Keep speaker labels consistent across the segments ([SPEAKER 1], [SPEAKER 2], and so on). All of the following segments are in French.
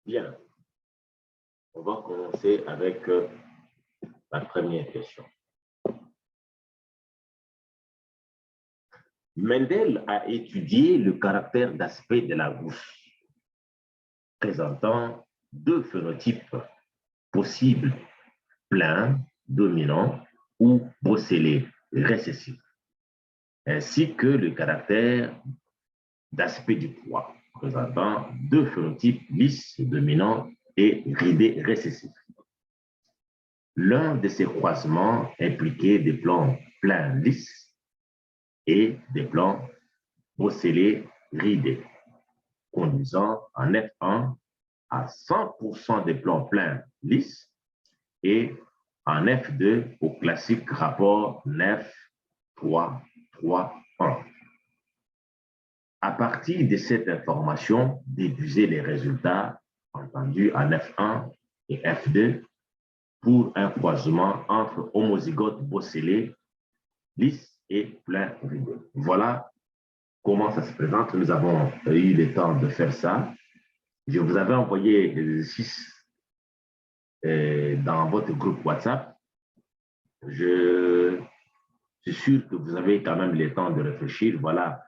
[SPEAKER 1] Bien, on va commencer avec la première question. Mendel a étudié le caractère d'aspect de la bouche, présentant deux phénotypes possibles, plein, dominant ou bocellé, récessif, ainsi que le caractère d'aspect du poids, présentant deux phénotypes lisses, dominants et ridés, récessifs. L'un de ces croisements impliquait des plans pleins lisses et des plans bocellés ridés, conduisant en F1 à 100% des plans pleins lisses et en F2 au classique rapport 9, 3, 3, 1. À partir de cette information, déduisez les résultats entendus en F1 et F2 pour un croisement entre homozygote bocellé, lisse et plein ridé. Voilà comment ça se présente. Nous avons eu le temps de faire ça. Je vous avais envoyé l'exercice dans votre groupe WhatsApp. Je suis sûr que vous avez quand même le temps de réfléchir. Voilà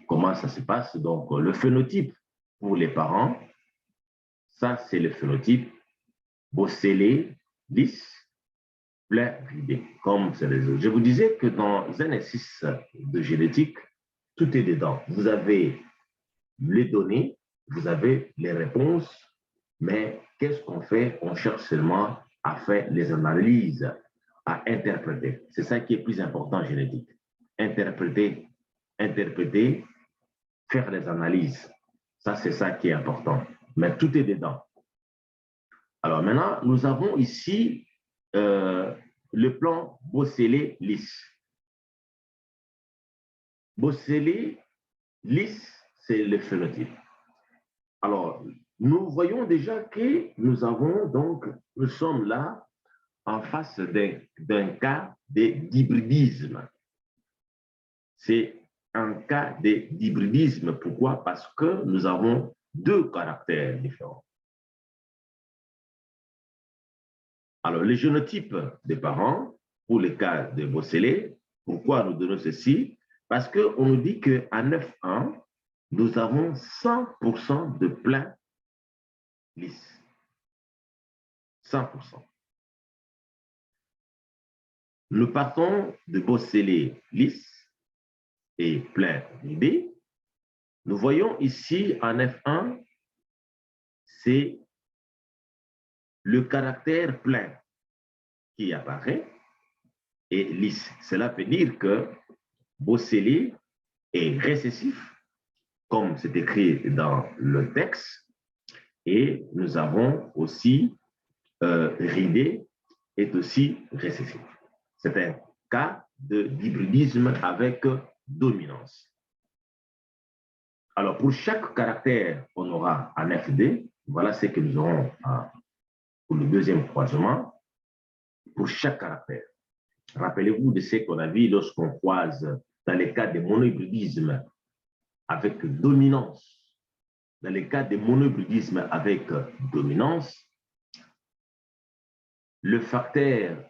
[SPEAKER 1] comment ça se passe. Donc, le phénotype pour les parents, ça, c'est le phénotype bocellé, lisse, plein, ridé, comme c'est les autres. Je vous disais que dans un exercice de génétique, tout est dedans. Vous avez les données, vous avez les réponses, mais qu'est-ce qu'on fait? On cherche seulement à faire les analyses, à interpréter. C'est ça qui est plus important en génétique. Interpréter, faire les analyses. Ça, c'est ça qui est important. Mais tout est dedans. Alors maintenant, nous avons ici le plan bocellé lisse. Bocellé lisse, c'est le phénotype. Alors, nous voyons déjà que nous sommes là en face d'un cas d'hybridisme. C'est un cas d'hybridisme. Pourquoi? Parce que nous avons deux caractères différents. Alors, le génotype des parents, pour le cas de bocellé, pourquoi nous donnons ceci? Parce qu'on nous dit qu'en 9.1, nous avons 100% de plein lisse. 100%. Nous partons de bocellé lisse et plein ridé. Nous voyons ici en F1, c'est le caractère plein qui apparaît et lisse. Cela veut dire que bocellé est récessif, comme c'est écrit dans le texte, et nous avons aussi ridé est aussi récessif. C'est un cas d'hybridisme avec dominance. Alors, pour chaque caractère, on aura un FD. Voilà ce que nous aurons pour le deuxième croisement. Pour chaque caractère. Rappelez-vous de ce qu'on a vu lorsqu'on croise dans les cas de monohybridisme avec dominance. Dans les cas de monohybridisme avec dominance, le facteur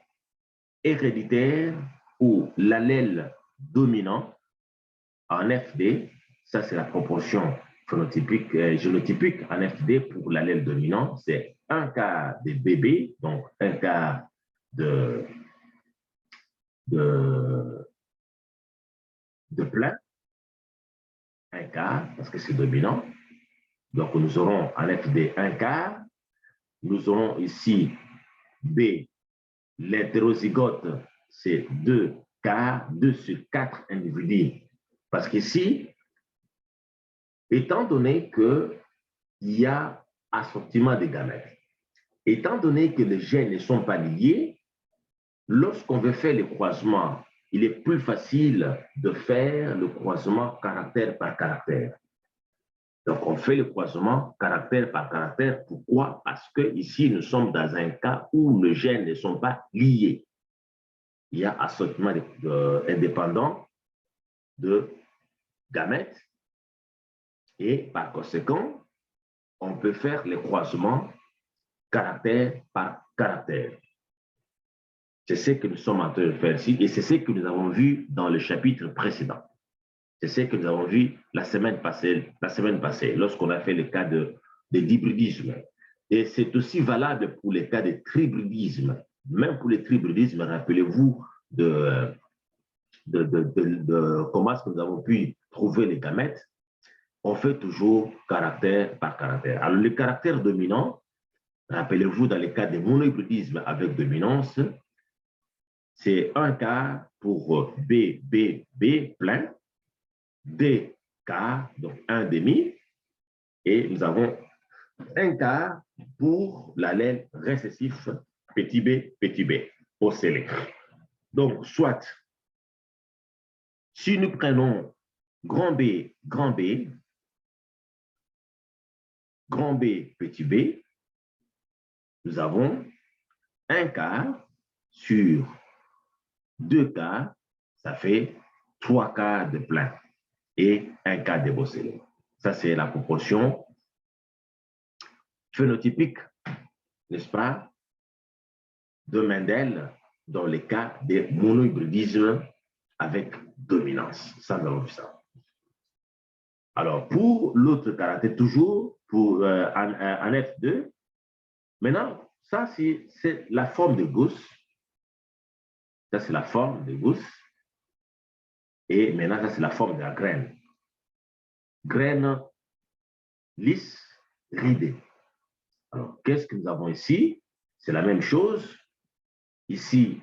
[SPEAKER 1] héréditaire ou l'allèle dominant en FD, ça c'est la proportion phénotypique, génotypique en FD pour l'allèle dominant, c'est un quart de bébé, donc un quart de plein, un quart parce que c'est dominant. Donc nous aurons en FD un quart, nous aurons ici B, l'hétérozygote, c'est 2 quarts, 2 sur 4 individus. Parce qu'ici, étant donné qu'il y a assortiment de gamètes, étant donné que les gènes ne sont pas liés, lorsqu'on veut faire le croisement, il est plus facile de faire le croisement caractère par caractère. Donc, on fait le croisement caractère par caractère. Pourquoi? Parce que ici, nous sommes dans un cas où les gènes ne sont pas liés. Il y a assortiment indépendant de gamètes et par conséquent, on peut faire les croisements caractère par caractère. C'est ce que nous sommes en train de faire ici et c'est ce que nous avons vu dans le chapitre précédent. C'est ce que nous avons vu la semaine passée lorsqu'on a fait le cas de l'hybridisme. Et c'est aussi valable pour les cas de tribridisme. Même pour les tribridismes, rappelez-vous de comment est-ce que nous avons pu trouver les gamètes. On fait toujours caractère par caractère. Alors, le caractère dominant, rappelez-vous dans les cas de monohybridisme avec dominance, c'est un quart pour B, B, B plein, D quart, donc un demi, et nous avons un quart pour l'allèle récessif petit b, ocellé. Donc, soit, si nous prenons grand B, grand B, grand B, petit b, nous avons un quart sur 2 quarts, ça fait 3 quarts de plein et un quart de ocellé. Ça, c'est la proportion phénotypique, n'est-ce pas, de Mendel dans les cas de monohybridisme avec dominance. Ça, nous avons vu ça. Alors, pour l'autre caractère, toujours pour en F2, maintenant, ça, c'est la forme de Gauss. Ça, c'est la forme de Gauss. Et maintenant, ça, c'est la forme de la graine. Graine lisse, ridée. Alors, qu'est-ce que nous avons ici? C'est la même chose. Ici,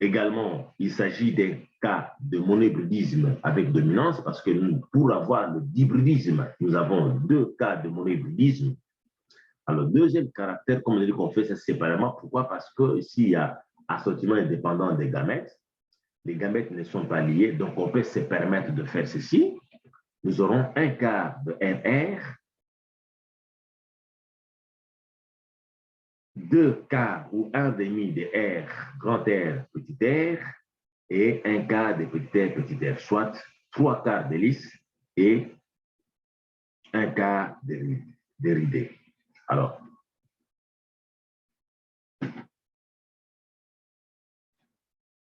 [SPEAKER 1] également, il s'agit d'un cas de monohybridisme avec dominance parce que nous, pour avoir le dihybridisme, nous avons 2 cas de monohybridisme. Alors, deuxième caractère, comme on a dit qu'on fait ça séparément. Pourquoi? Parce que ici, il y a assortiment indépendant des gamètes. Les gamètes ne sont pas liés, donc on peut se permettre de faire ceci. Nous aurons un quart de RR, 2 quarts ou 1 demi de R, grand R, petit r, et un quart de petit r, soit 3 quarts de lisse et un quart de ridé. Alors,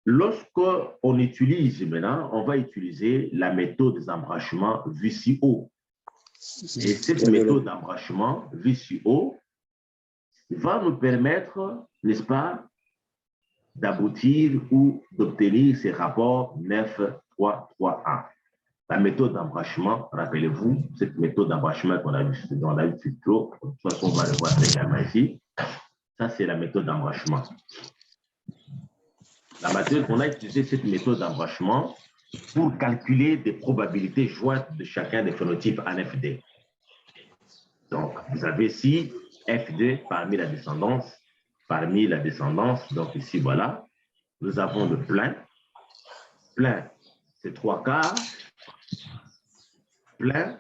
[SPEAKER 1] lorsqu'on utilise maintenant, on va utiliser la méthode d'embranchement VCO. Et cette méthode d'embranchement VCO va nous permettre, n'est-ce pas, d'aboutir ou d'obtenir ces rapports 9, 3, 3, 1. La méthode d'embranchement, rappelez-vous, cette méthode d'embranchement qu'on a vu dans la vidéo, de toute façon, on va le voir également ici. Ça, c'est la méthode d'embranchement. On a utilisé cette méthode d'embranchement pour calculer des probabilités jointes de chacun des phénotypes en FD. Donc, vous avez ici F2 parmi la descendance, donc ici, voilà, nous avons le plein. Plein, c'est 3 quarts. Plein,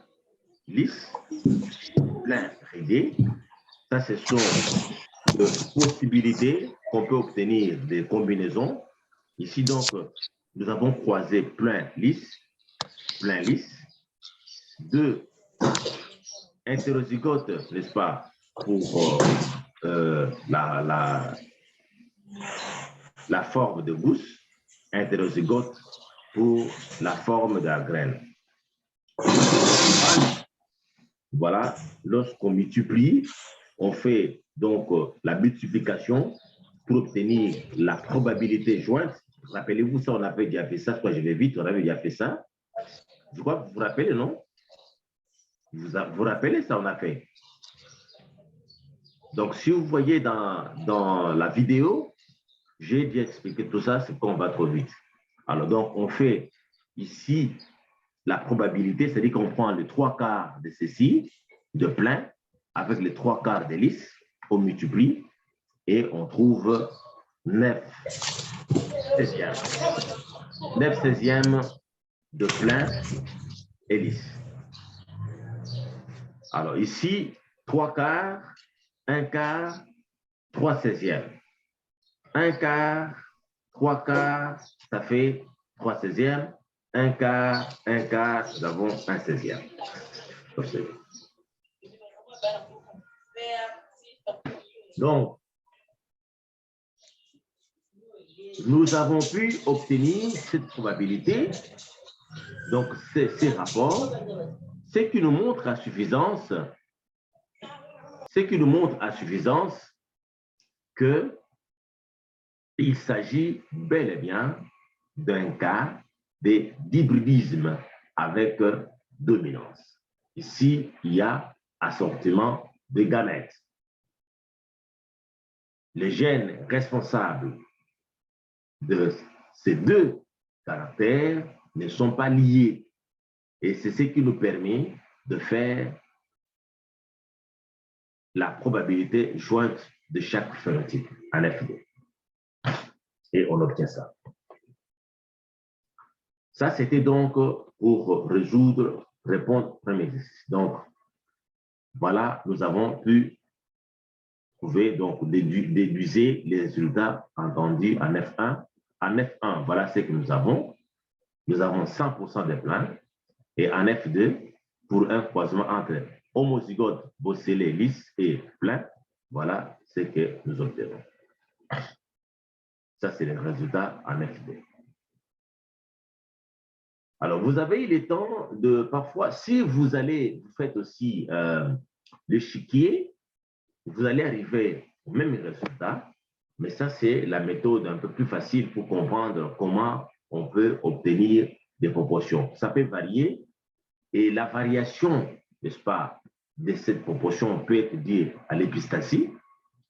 [SPEAKER 1] lisse. Plein, ridé. Ça, ce sont les possibilités qu'on peut obtenir des combinaisons. Ici, donc, nous avons croisé plein, lisse. 2 hétérozygotes, n'est-ce pas, pour la forme de Gauss, hétérozygote pour la forme de la graine. Voilà, lorsqu'on multiplie, on fait donc la multiplication pour obtenir la probabilité jointe. Rappelez-vous, ça, on avait déjà fait ça, je vais vite, on avait déjà fait ça. Je crois que vous vous rappelez, non? Vous vous rappelez ça, on a fait. Donc, si vous voyez dans la vidéo, j'ai déjà expliqué tout ça, c'est qu'on va trop vite. Alors, donc, on fait ici la probabilité, c'est-à-dire qu'on prend les 3 quarts de ceci, de plein, avec les 3 quarts de lisse, on multiplie et on trouve 9 16e. 9 16e de plein et lisse. Alors ici, 3 quarts, 1 quart, 3 16e. 1 quart, 3 quarts, ça fait 3 16e. 1 quart, nous avons 1 16e. Donc, nous avons pu obtenir cette probabilité, donc ces rapports, ce qui nous montre à suffisance, qu'il s'agit bel et bien d'un cas d'hybridisme avec dominance. Ici, il y a assortiment de gamètes. Les gènes responsables de ces deux caractères ne sont pas liés. Et c'est ce qui nous permet de faire la probabilité jointe de chaque phénotype en F2. Et on obtient ça. Ça, c'était donc pour répondre au premier exercice. Donc, voilà, nous avons pu trouver, donc déduire les résultats entendus en F1. En F1, voilà ce que nous avons. Nous avons 100% des plans. Et en F2, pour un croisement entre homozygote, bocellé, lisse et plein, voilà ce que nous obtenons. Ça, c'est le résultat en F2. Alors, vous avez eu le temps de, parfois, si vous faites aussi l'échiquier, vous allez arriver au même résultat, mais ça, c'est la méthode un peu plus facile pour comprendre comment on peut obtenir des proportions. Ça peut varier, et la variation, n'est-ce pas, de cette proportion peut être due à l'épistasie.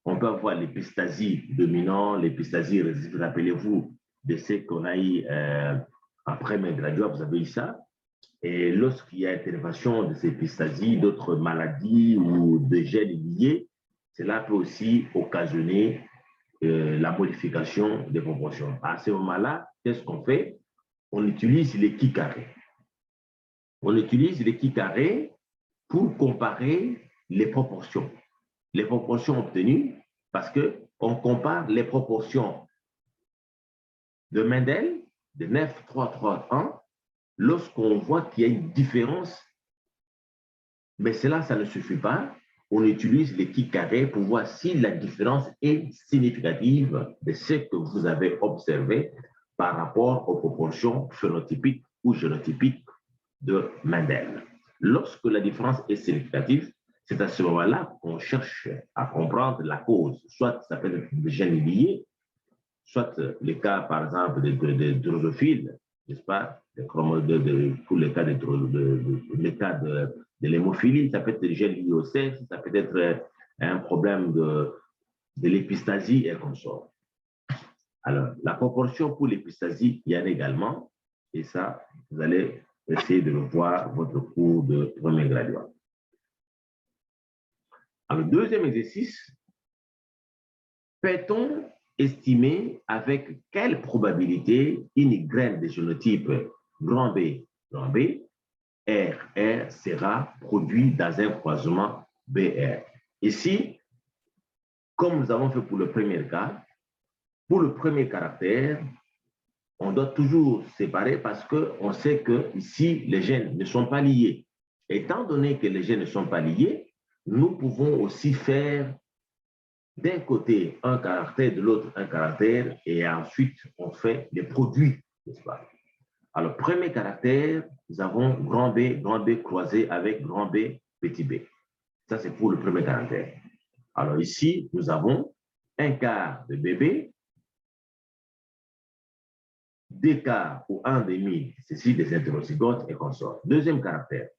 [SPEAKER 1] On peut avoir l'épistasie dominant, l'épistasie résiduelle. Rappelez-vous de ce qu'on a eu après mes graduats, vous avez eu ça. Et lorsqu'il y a intervention de ces épistasies, d'autres maladies ou de gènes liés, cela peut aussi occasionner la modification des proportions. À ce moment-là, qu'est-ce qu'on fait? On utilise les qui carrés. On utilise les qui carrés pour comparer les proportions. Les proportions obtenues, parce qu'on compare les proportions de Mendel, de 9, 3, 3, 1, lorsqu'on voit qu'il y a une différence, mais cela, ça ne suffit pas. On utilise les qui carrés pour voir si la différence est significative de ce que vous avez observé par rapport aux proportions phénotypiques ou génotypiques de Mendel. Lorsque la différence est significative, c'est à ce moment-là qu'on cherche à comprendre la cause. Soit ça peut être des gènes liés, soit le cas, par exemple, des drosophiles, n'est-ce pas, pour le cas de l'hémophilie, ça peut être des gènes liés au sexe, ça peut être un problème de l'épistasie et consort. Alors, la proportion pour l'épistasie, il y en a également, et ça, vous allez essayer de le voir votre cours de premier graduat. Alors, le deuxième exercice, peut-on estimer avec quelle probabilité une graine de génotype grand B, RR sera produite dans un croisement BR. Ici, comme nous avons fait pour le premier cas, pour le premier caractère, on doit toujours séparer parce qu'on sait que ici, les gènes ne sont pas liés. Étant donné que les gènes ne sont pas liés, nous pouvons aussi faire d'un côté un caractère, de l'autre un caractère, et ensuite on fait les produits, n'est-ce pas? Alors, premier caractère, nous avons grand B croisé avec grand B, petit b. Ça, c'est pour le premier caractère. Alors ici, nous avons un quart de bébé, deux quarts ou un demi, ceci des hétérozygotes et consorts. Deuxième caractère.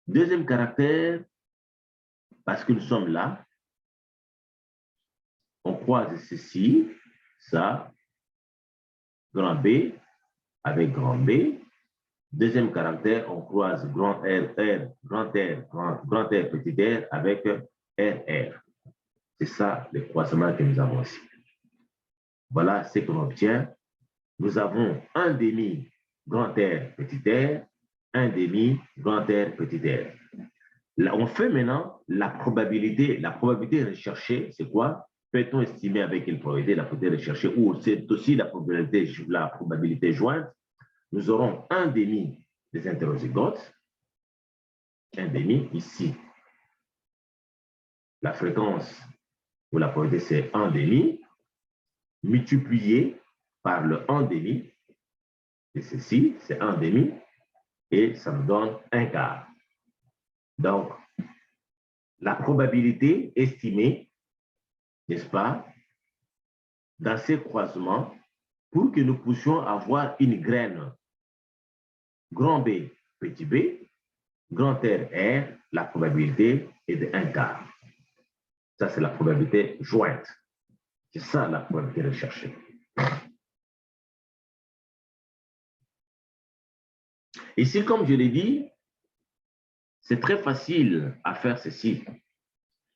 [SPEAKER 1] Deuxième caractère, parce que nous sommes là, on croise ceci, ça, grand B avec grand B. Deuxième caractère, on croise grand R, grand R, petit r avec RR. C'est ça le croisement que nous avons ici. Voilà ce qu'on obtient. Nous avons un demi grand R, petit r, un demi grand R, petit r. Là, on fait maintenant la probabilité recherchée, c'est quoi? Peut-on estimer avec quelle probabilité la probabilité recherchée, ou c'est aussi la probabilité jointe? Nous aurons un demi des hétérozygotes, un demi ici. La fréquence où la probabilité c'est 1,5, multiplié par le 1,5, et ceci, c'est 1,5, et ça me donne 1/4. Donc, la probabilité estimée, n'est-ce pas, dans ces croisements, pour que nous puissions avoir une graine grand B, petit b, grand R, la probabilité est de 1/4. Ça, c'est la probabilité jointe. C'est ça la probabilité recherchée. Ici, comme je l'ai dit, c'est très facile à faire ceci.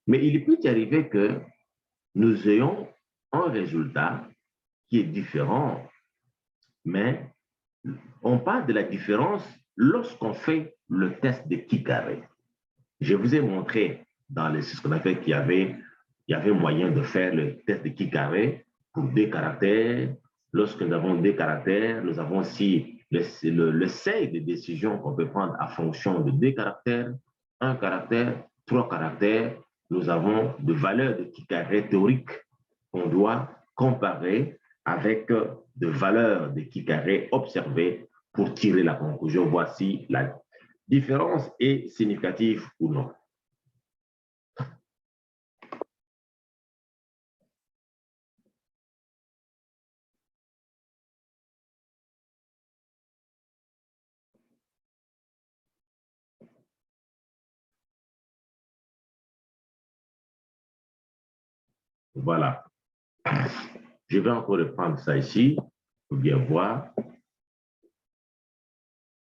[SPEAKER 1] Mais il peut y arriver que nous ayons un résultat qui est différent, mais on parle de la différence lorsqu'on fait le test de qui carré. Je vous ai montré dans l'exercice qu'on a fait qu'il y avait moyen de faire le test de qui carré pour 2 caractères. Lorsque nous avons 2 caractères, nous avons aussi le seuil de décision qu'on peut prendre en fonction de 2 caractères, 1 caractère, 3 caractères. Nous avons de valeurs de qui carré théoriques qu'on doit comparer avec de valeurs de qui carré observées pour tirer la conclusion. Voici la différence est significative ou non. Voilà. Je vais encore reprendre ça ici pour bien voir.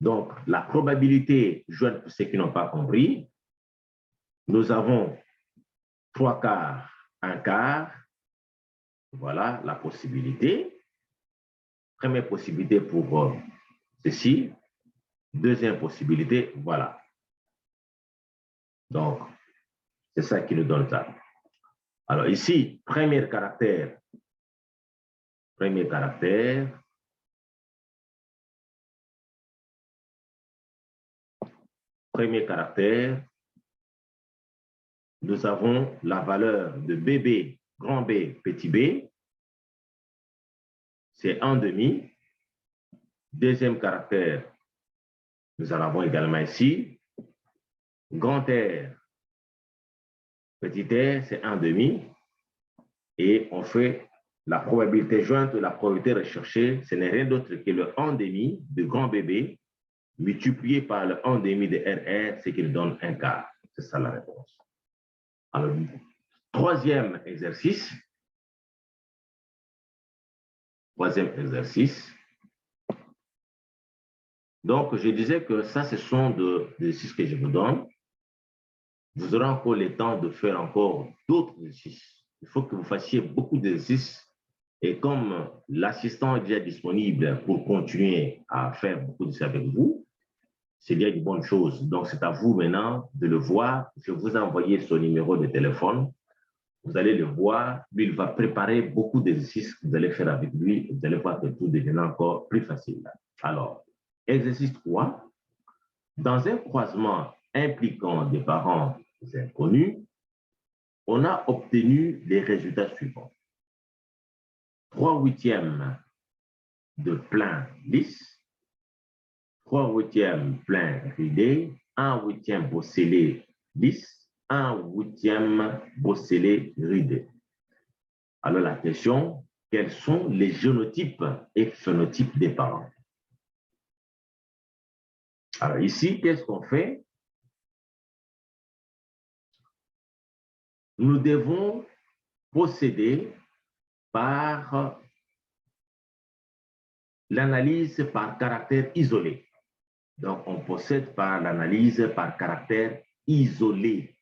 [SPEAKER 1] Donc, la probabilité, jointe pour ceux qui n'ont pas compris, nous avons 3/4, 1/4. Voilà la possibilité. Première possibilité pour ceci. Deuxième possibilité, voilà. Donc, c'est ça qui nous donne ça. Alors ici, premier caractère, nous avons la valeur de BB, grand B, petit b, c'est 1,5. Deuxième caractère, nous en avons également ici, grand R, petit r, c'est 1,5. Et on fait la probabilité jointe, la probabilité recherchée, ce n'est rien d'autre que le 1,5 de grand BB multiplié par le 1,5 de RR, ce qui nous donne 1/4. C'est ça la réponse. Alors, troisième exercice. Donc, je disais que ça, ce sont des exercices que je vous donne. Vous aurez encore le temps de faire encore d'autres exercices. Il faut que vous fassiez beaucoup d'exercices. Et comme l'assistant est déjà disponible pour continuer à faire beaucoup d'exercices avec vous, c'est bien une bonne chose. Donc, c'est à vous maintenant de le voir. Je vous ai envoyé son numéro de téléphone. Vous allez le voir. Lui, il va préparer beaucoup d'exercices que vous allez faire avec lui. Vous allez voir que tout devient encore plus facile. Alors, exercice 3. Dans un croisement impliquant des parents inconnus, on a obtenu les résultats suivants. 3/8 de plein lisse, 3/8 plein ridé, 1/8 bosselé lisse, 1/8 bosselé ridé. Alors la question, quels sont les génotypes et phénotypes des parents? Alors ici, qu'est-ce qu'on fait? Nous devons procéder par l'analyse par caractère isolé. Donc, on procède par l'analyse par caractère isolé.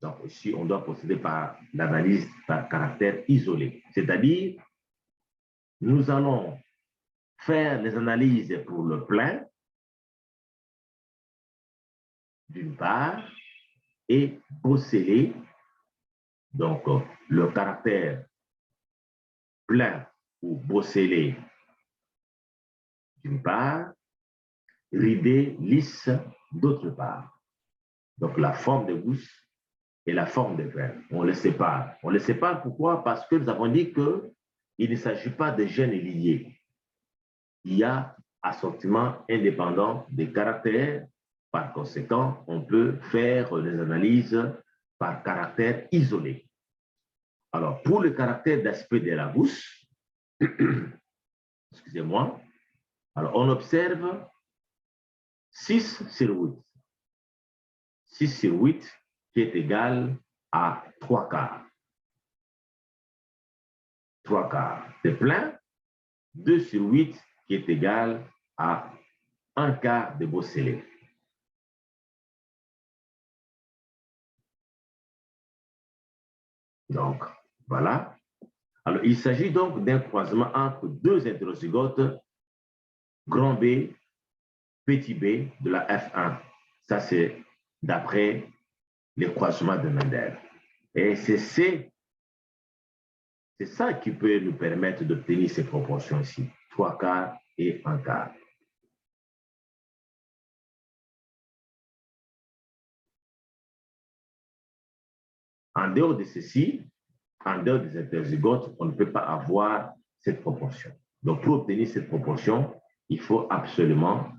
[SPEAKER 1] Donc, ici, on doit procéder par l'analyse par caractère isolé. C'est-à-dire, nous allons faire les analyses pour le plein, d'une part, et bosseler, donc le caractère plein ou bosselé, d'une part, ridé, lisse, d'autre part. Donc, la forme de gousse et la forme des graines. On les sépare. On les sépare pourquoi? Parce que nous avons dit qu'il ne s'agit pas de gènes liés. Il y a assortiment indépendant des caractères. Par conséquent, on peut faire des analyses par caractère isolé. Alors, pour le caractère d'aspect de la bouche, excusez-moi, alors on observe 6 sur 8. 6 sur 8 qui est égal à 3 quarts. 3 quarts. C'est plein. 2 sur 8 qui est égal à 1 quart de Beausoleil. Donc, voilà. Alors, il s'agit donc d'un croisement entre deux hétérozygotes, grand B, petit b de la F1. Ça, c'est d'après les croisements de Mendel. Et c'est ça qui peut nous permettre d'obtenir ces proportions ici, 3 quarts et 1 quart. En dehors de ceci, en dehors des hétérozygotes, on ne peut pas avoir cette proportion. Donc, pour obtenir cette proportion, il faut absolument,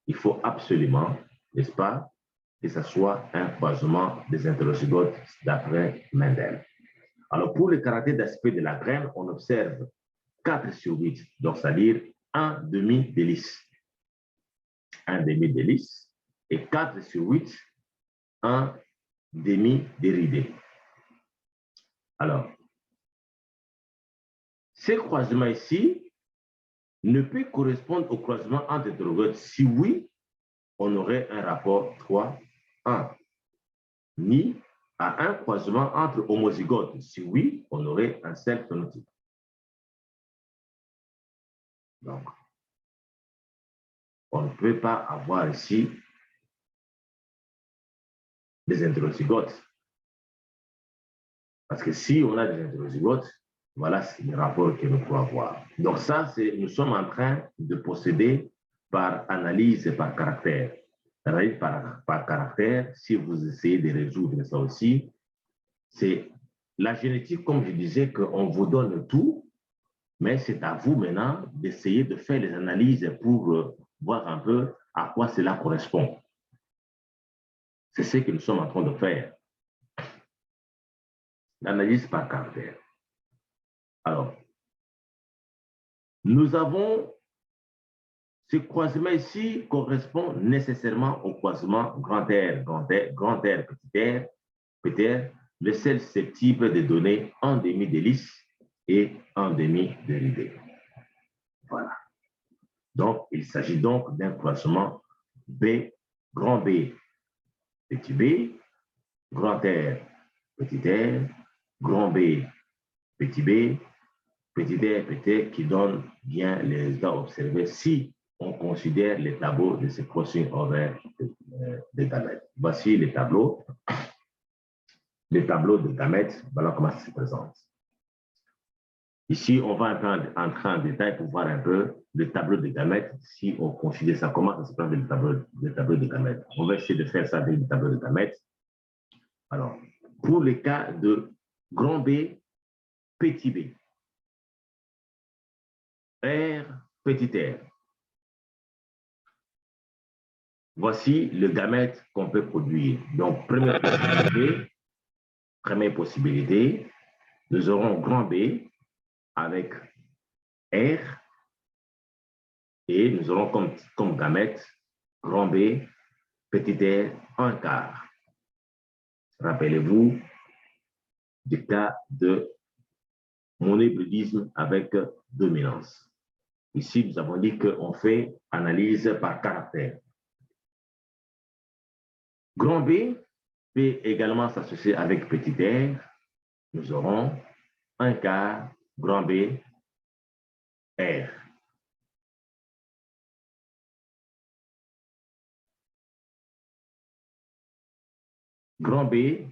[SPEAKER 1] n'est-ce pas, que ce soit un croisement des hétérozygotes d'après Mendel. Alors, pour le caractère d'aspect de la graine, on observe 4 sur 8, donc c'est-à-dire un demi d'hélice. Un demi d'hélice et 4 sur 8, un demi déridé. Alors, ce croisement ici ne peut correspondre au croisement entre hétérozygotes. Si oui, on aurait un rapport 3-1. Ni à un croisement entre homozygotes. Si oui, on aurait un seul phénotype. Donc, on ne peut pas avoir ici des hétérozygotes. Parce que si on a des hétérozygotes, voilà le rapport que nous pouvons avoir. Donc ça, nous sommes en train de procéder par analyse par caractère. Analyse par caractère, si vous essayez de résoudre ça aussi, c'est la génétique, comme je disais, qu'on vous donne tout, mais c'est à vous maintenant d'essayer de faire les analyses pour voir un peu à quoi cela correspond. C'est ce que nous sommes en train de faire. L'analyse par caractère. Alors, nous avons ce croisement ici correspond nécessairement au croisement grand R, petit r, le seul susceptible de donner un demi d'hélice et un demi déridé. Voilà. Donc, il s'agit donc d'un croisement B, grand B, petit b, grand R, grand B, petit b, petit r, qui donne bien les résultats observés si on considère les tableaux de ce crossing over de gamètes. Voici les tableaux. Les tableaux de gamètes, voilà comment ça se présente. Ici, on va entrer en détail pour voir un peu le tableau de gamètes, si on considère ça, comment ça se passe le tableau de gamètes. On va essayer de faire ça avec le tableau de gamètes. Alors, pour le cas de grand B, petit b, R, petit r. Voici le gamète qu'on peut produire. Donc, première possibilité, nous aurons grand B avec R et nous aurons comme gamète grand B, petit r, 1 quart. Rappelez-vous du cas de monobridisme avec dominance. Ici, nous avons dit qu'on fait analyse par caractère. Grand B peut également s'associer avec petit r. Nous aurons 1 quart grand B R. Grand B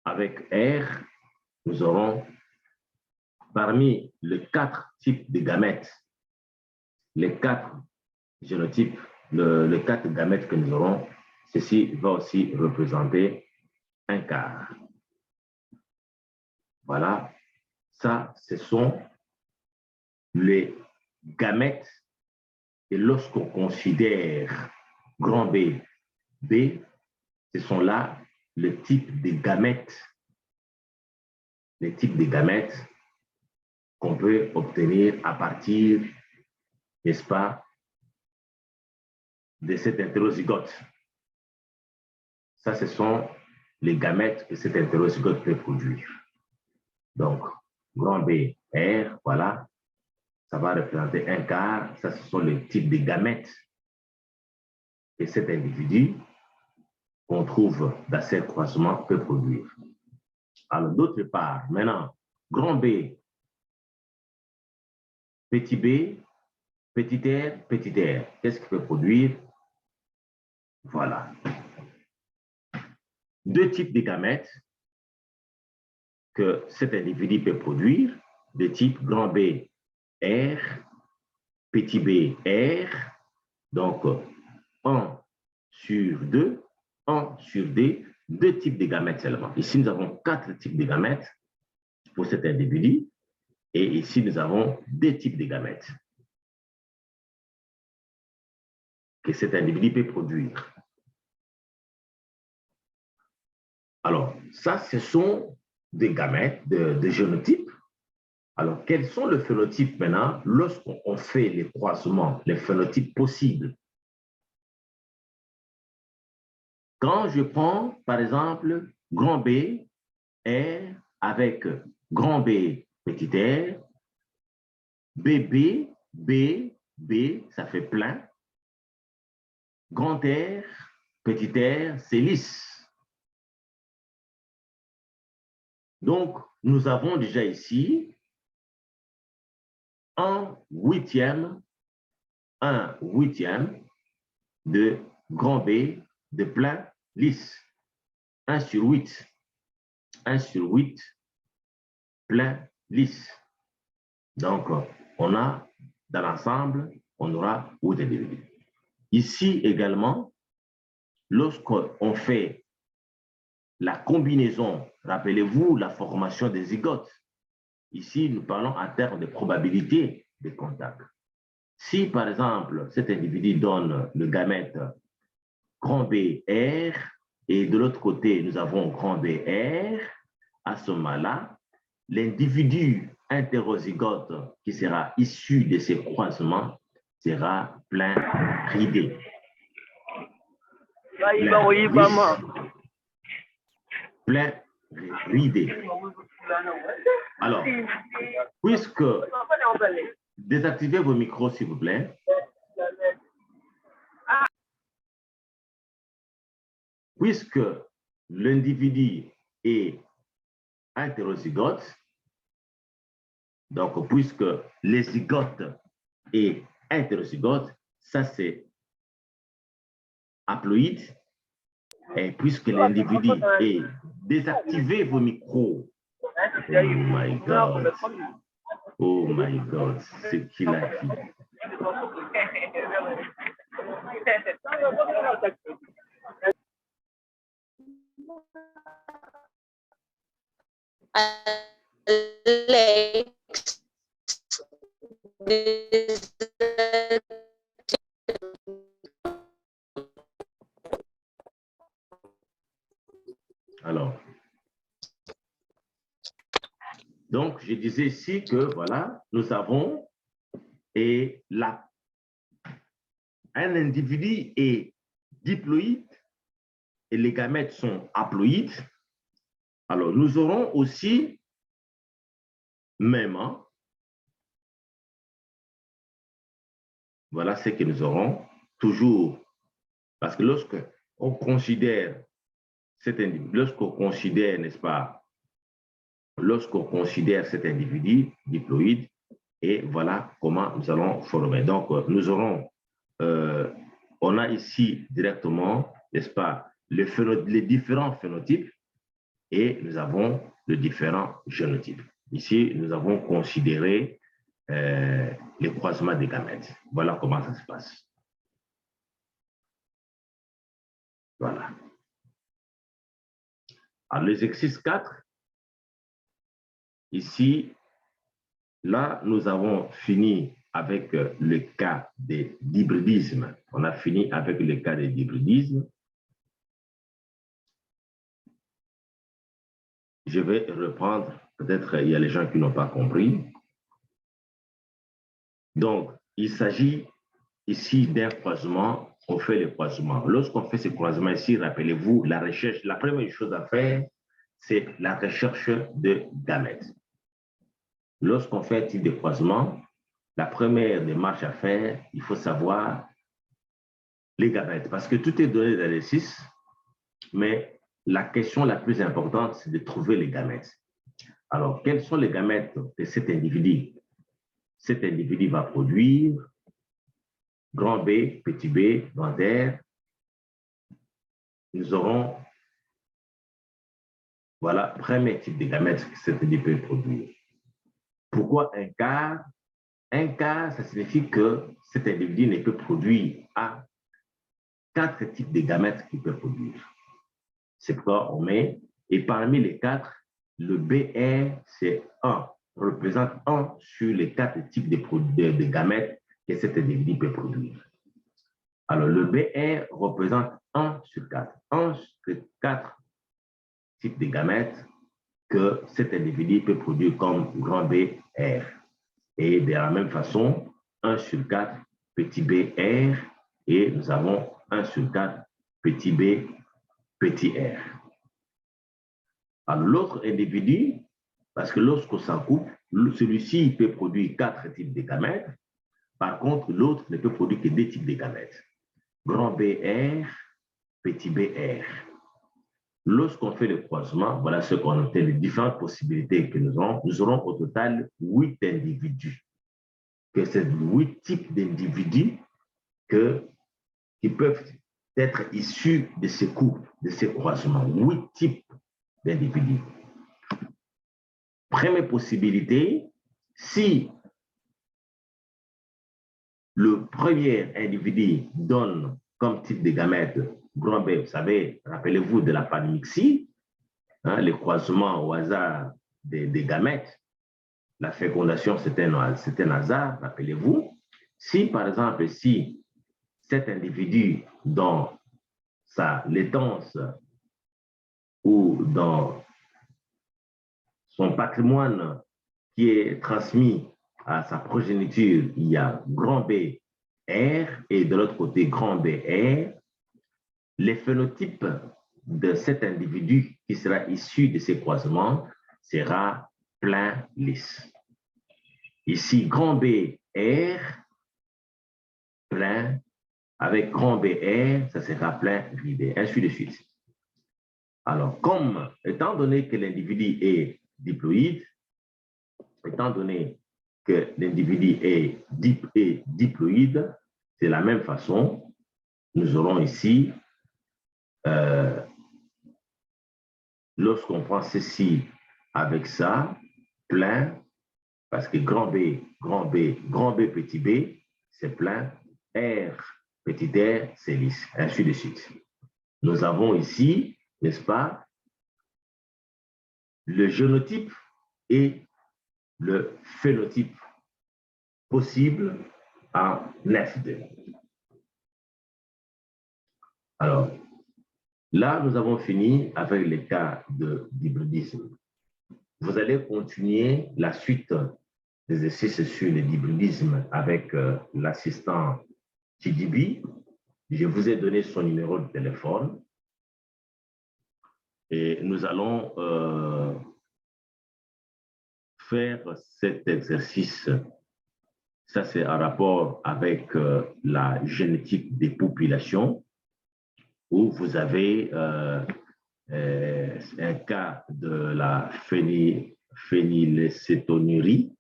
[SPEAKER 1] avec R, nous aurons parmi les 4 types de gamètes, les 4 génotypes, les 4 gamètes que nous aurons, ceci va aussi représenter un quart. Voilà, ça, ce sont les gamètes. Et lorsqu'on considère grand B, B, ce sont là le type de gamètes, les types de gamètes qu'on peut obtenir à partir, n'est-ce pas, de cet hétérozygote. Ça, ce sont les gamètes que cet hétérozygote peut produire. Donc, grand B, R, voilà, ça va représenter un quart. Ça, ce sont les types de gamètes que cet individu qu'on trouve dans ces croisements peut produire. Alors, d'autre part, maintenant, grand B, petit b, petit r, qu'est-ce qu'il peut produire? Voilà. Deux types de gamètes que cet individu peut produire, de type grand B, R, petit b, R, donc 1 sur 2, 1 sur D, deux types de gamètes seulement. Ici, nous avons 4 types de gamètes pour cet individu, et ici, nous avons 2 types de gamètes que cet individu peut produire. Alors, ça, ce sont des gamètes de génotypes. Alors, quels sont les phénotypes maintenant lorsqu'on fait les croisements, les phénotypes possibles? Quand je prends, par exemple, grand B, R avec grand B, petit r, BB, B, ça fait plein. Grand R, petit r, c'est lisse. Donc, nous avons déjà ici un huitième de grand B de plein lisse. 1 sur 8. 1 sur 8 plein lisse. Donc, on a dans l'ensemble, on aura 8 individus. Ici également, lorsqu'on fait la combinaison, rappelez-vous la formation des zygotes. Ici, nous parlons en termes de probabilité de contact. Si, par exemple, cet individu donne le gamète grand BR et de l'autre côté, nous avons grand BR, à ce moment-là, l'individu hétérozygote qui sera issu de ces croisements sera plein ridé. Plein ridé. Alors, puisque... Désactivez vos micros, s'il vous plaît. Puisque l'individu est hétérozygote, donc puisque les zygotes est hétérozygote, ça c'est haploïde. Et puisque l'individu est... Désactivez vos micros. Oh my God. Oh my God, ce qu'il a dit. Alors, donc je disais ici que voilà, nous avons un individu est diploïde et les gamètes sont haploïdes. Alors, nous aurons aussi même, voilà ce que nous aurons toujours, parce que lorsqu'on considère cet individu, lorsqu'on considère, n'est-ce pas, lorsqu'on considère cet individu diploïde, et voilà comment nous allons former. Donc, nous aurons, on a ici directement, n'est-ce pas, les différents phénotypes et nous avons les différents génotypes. Ici, nous avons considéré les croisements des gamètes. Voilà comment ça se passe. Voilà. Alors, l'exercice 4, ici, là, nous avons fini avec le cas d'hybridisme. On a fini avec le cas d'hybridisme. Je vais reprendre, peut-être il y a les gens qui n'ont pas compris. Donc, il s'agit ici d'un croisement, on fait le croisement. Lorsqu'on fait ce croisement ici, rappelez-vous, la recherche, la première chose à faire, c'est la recherche de gamètes. Lorsqu'on fait un type de croisement, la première démarche à faire, il faut savoir les gamètes, parce que tout est donné dans les 6, mais la question la plus importante, c'est de trouver les gamètes. Alors, quels sont les gamètes de cet individu? Cet individu va produire grand B, petit B, grand R. Nous aurons, voilà, premier type de gamètes que cet individu peut produire. Pourquoi un quart? Un quart, ça signifie que cet individu ne peut produire à 4 types de gamètes qu'il peut produire. C'est pourquoi on met, et parmi les 4, le BR, c'est 1, représente 1 sur les 4 types de gamètes que cet individu peut produire. Alors, le BR représente 1 sur 4. 1 sur 4 types de gamètes que cet individu peut produire comme grand BR. Et de la même façon, 1 sur 4 petit BR, et nous avons 1 sur 4 petit B, petit R. Alors, l'autre individu, parce que lorsqu'on s'en coupe, celui-ci peut produire 4 types de gamètes. Par contre, l'autre ne peut produire que 2 types de gamètes. Grand BR, petit BR. Lorsqu'on fait le croisement, voilà ce qu'on obtient, les différentes possibilités que nous aurons. Nous aurons au total 8 individus. Que c'est 8 types d'individus qui peuvent être issus de ces couples, de ces croisements. 8 types d'individus. Première possibilité, si le premier individu donne comme type de gamète grand B, vous savez, rappelez-vous de la panmixie, hein, les croisements au hasard des gamètes, la fécondation, c'est un hasard, rappelez-vous. Si, par exemple, si cet individu, dans sa laitance ou dans son patrimoine qui est transmis à sa progéniture, il y a grand B, R, et de l'autre côté, grand B, R, les phénotypes de cet individu qui sera issu de ces croisements sera plein lisse. Ici, grand B, R, plein, avec grand B, R, ça sera plein ridé, ainsi de suite. Alors, étant donné que l'individu est diploïde, étant donné que l'individu est diploïde, c'est la même façon, nous aurons ici, lorsqu'on prend ceci avec ça, plein, parce que grand B, petit B, c'est plein, R, petit R, c'est lisse, ainsi de suite. Nous avons ici, n'est-ce pas, le génotype et le phénotype possible en F2. Alors, là, nous avons fini avec les cas d'hybridisme. Vous allez continuer la suite des exercices sur l'hybridisme avec l'assistant TDB. Je vous ai donné son numéro de téléphone. Et nous allons faire cet exercice. Ça, c'est en rapport avec la génétique des populations, où vous avez un cas de la phénylcétonurie,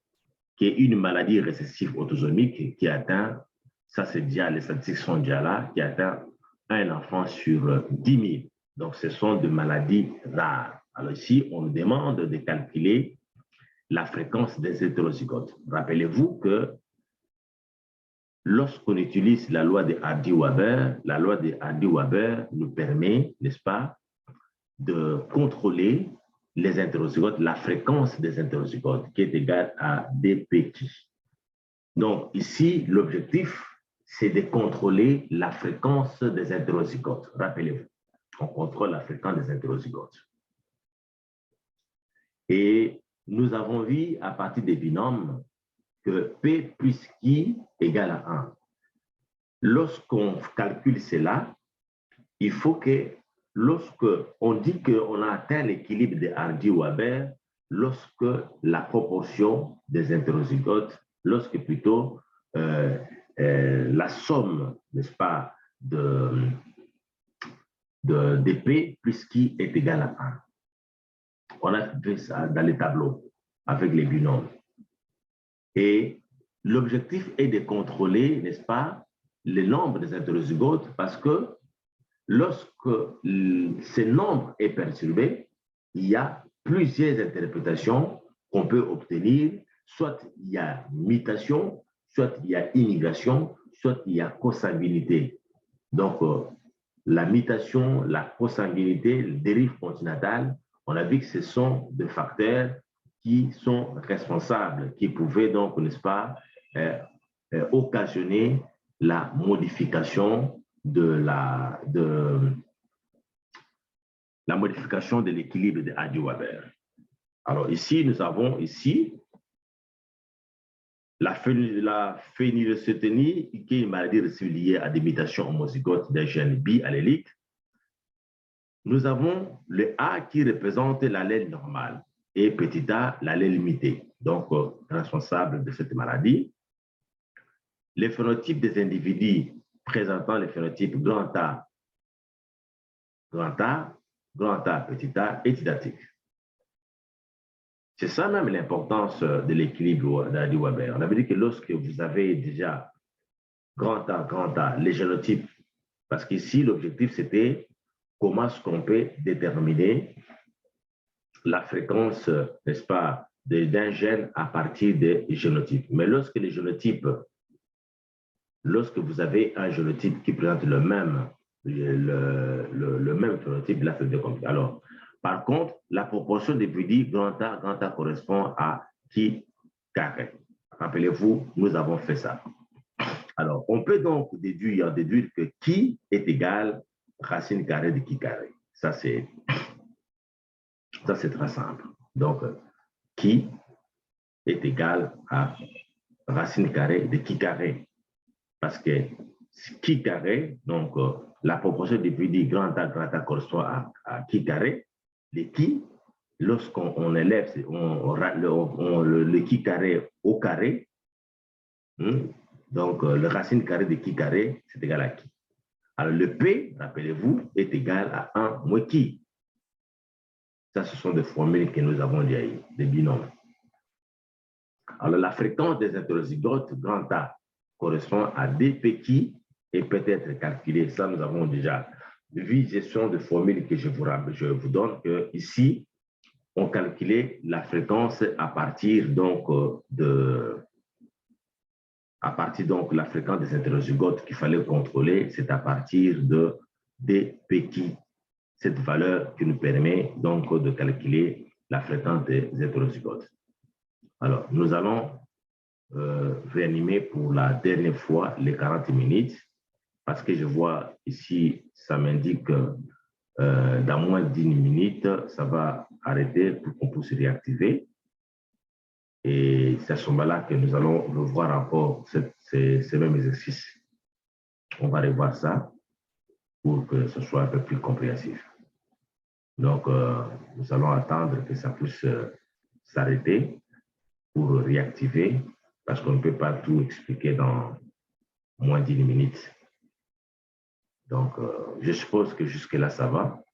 [SPEAKER 1] qui est une maladie récessive autosomique qui atteint, ça c'est déjà, les statistiques sont déjà là, qui atteint un enfant sur 10 000. Donc, ce sont des maladies rares. Alors ici, on demande de calculer la fréquence des hétérozygotes. Rappelez-vous que lorsqu'on utilise la loi de Hardy-Waber, la loi de Hardy-Waber nous permet, n'est-ce pas, de contrôler les hétérozygotes, la fréquence des hétérozygotes qui est égale à dpq. Donc ici, l'objectif, c'est de contrôler la fréquence des hétérozygotes. Rappelez-vous, on contrôle la fréquence des hétérozygotes. Et nous avons vu à partir des binômes que P plus Q égale à 1. Lorsqu'on calcule cela, il faut que lorsqu'on dit qu'on a atteint l'équilibre de Hardy-Waber, lorsque la proportion des hétérozygotes, lorsque plutôt la somme, n'est-ce pas, de P plus Q est égale à 1. On a fait ça dans les tableaux avec les binômes. Et l'objectif est de contrôler, n'est-ce pas, le nombre des hétérozygotes parce que lorsque ce nombre est perturbé, il y a plusieurs interprétations qu'on peut obtenir. Soit il y a mutation, soit il y a immigration, soit il y a consanguinité. Donc, la mutation, la consanguinité, le dérive continentale, on a vu que ce sont des facteurs qui sont responsables, qui pouvaient donc, n'est-ce pas, occasionner la modification de l'équilibre de Hardy-Waber. Alors ici, nous avons ici la phénylcétanie, qui est une maladie liée à des mutations homozygotes d'un gène bi-allélique. Nous avons le A qui représente l'allèle normal et petit a l'allèle muté, donc responsable de cette maladie. Les phénotypes des individus présentant le phénotype grand A, petit a est identique. C'est ça même l'importance de l'équilibre d'Hardy-Waber. On avait dit que lorsque vous avez déjà grand A, les génotypes, parce qu'ici l'objectif c'était comment est-ce qu'on peut déterminer la fréquence, n'est-ce pas, d'un gène à partir des génotypes. Mais lorsque les génotypes, lorsque vous avez un génotype qui présente le même phénotype, là, c'est bien compliqué. Alors, par contre, la proportion des individus grand A correspond à qui carré. Rappelez-vous, nous avons fait ça. Alors, on peut donc déduire que qui est égal racine carrée de qui carré. Ça, c'est très simple. Donc, qui est égal à racine carrée de qui carré. Parce que qui carré, donc la proportion des individus grand A correspond à qui carré. Les qui, lorsqu'on élève le qui carré au carré, donc le racine carrée de qui carré, c'est égal à qui. Alors le P, rappelez-vous, est égal à 1 moins qui. Ça, ce sont des formules que nous avons déjà eues, des binômes. Alors la fréquence des hétérozygotes grand A correspond à dp qui et peut être calculée. Ça, nous avons déjà vu gestion de formules que je vous donne que ici, on calculait la fréquence à partir donc la fréquence des hétérozygotes qu'il fallait contrôler, c'est à partir de dp qui, cette valeur qui nous permet donc de calculer la fréquence des hétérozygotes. Alors, nous allons réanimer pour la dernière fois les 40 minutes parce que je vois ici, ça m'indique que dans moins de 10 minutes, ça va arrêter pour qu'on puisse réactiver. Et c'est à ce moment-là que nous allons revoir encore ces mêmes exercices. On va revoir ça pour que ce soit un peu plus compréhensif. Donc, nous allons attendre que ça puisse s'arrêter pour réactiver parce qu'on ne peut pas tout expliquer dans moins de 10 minutes. Donc, je suppose que jusque-là, ça va.